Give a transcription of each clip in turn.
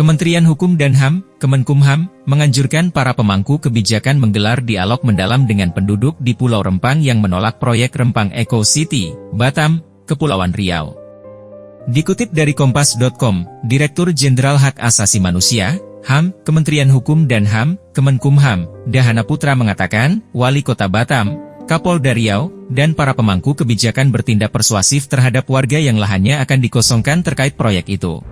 Kementerian Hukum dan HAM, Kemenkumham, menganjurkan para pemangku kebijakan menggelar dialog mendalam dengan penduduk di Pulau Rempang yang menolak proyek Rempang Eco City, Batam, Kepulauan Riau. Dikutip dari Kompas.com, Direktur Jenderal Hak Asasi Manusia, HAM, Kementerian Hukum dan HAM, Kemenkumham, Dahana Putra mengatakan, Wali Kota Batam, Kapolda Riau, dan para pemangku kebijakan bertindak persuasif terhadap warga yang lahannya akan dikosongkan terkait proyek itu.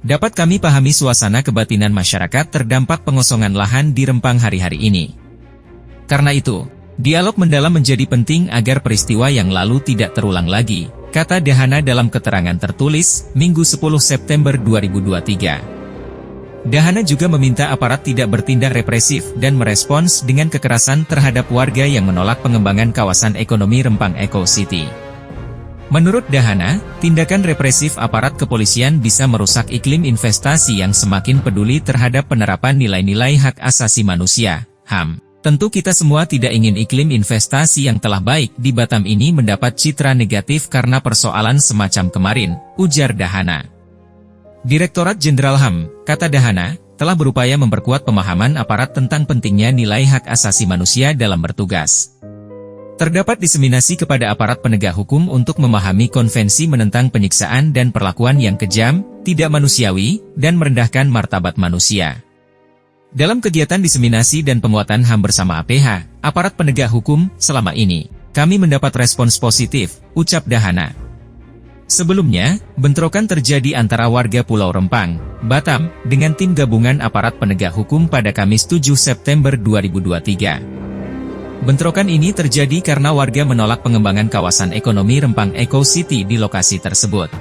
Dapat kami pahami suasana kebatinan masyarakat terdampak pengosongan lahan di Rempang hari-hari ini. Karena itu, dialog mendalam menjadi penting agar peristiwa yang lalu tidak terulang lagi, kata Dahana dalam keterangan tertulis, Minggu 10 September 2023. Dahana juga meminta aparat tidak bertindak represif dan merespons dengan kekerasan terhadap warga yang menolak pengembangan kawasan ekonomi Rempang Eco City. Menurut Dahana, tindakan represif aparat kepolisian bisa merusak iklim investasi yang semakin peduli terhadap penerapan nilai-nilai hak asasi manusia, HAM. Tentu kita semua tidak ingin iklim investasi yang telah baik di Batam ini mendapat citra negatif karena persoalan semacam kemarin, ujar Dahana. Direktorat Jenderal HAM, kata Dahana, telah berupaya memperkuat pemahaman aparat tentang pentingnya nilai hak asasi manusia dalam bertugas. Terdapat diseminasi kepada aparat penegak hukum untuk memahami konvensi menentang penyiksaan dan perlakuan yang kejam, tidak manusiawi, dan merendahkan martabat manusia. Dalam kegiatan diseminasi dan penguatan HAM bersama APH, aparat penegak hukum, selama ini, kami mendapat respons positif, ucap Dahana. Sebelumnya, bentrokan terjadi antara warga Pulau Rempang, Batam, dengan tim gabungan aparat penegak hukum pada Kamis 7 September 2023. Bentrokan ini terjadi karena warga menolak pengembangan kawasan ekonomi Rempang Eco City di lokasi tersebut.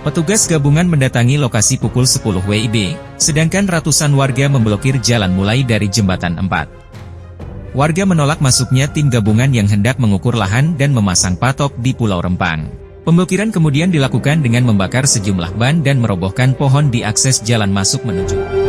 Petugas gabungan mendatangi lokasi pukul 10 WIB, sedangkan ratusan warga memblokir jalan mulai dari Jembatan 4. Warga menolak masuknya tim gabungan yang hendak mengukur lahan dan memasang patok di Pulau Rempang. Pemblokiran kemudian dilakukan dengan membakar sejumlah ban dan merobohkan pohon di akses jalan masuk menuju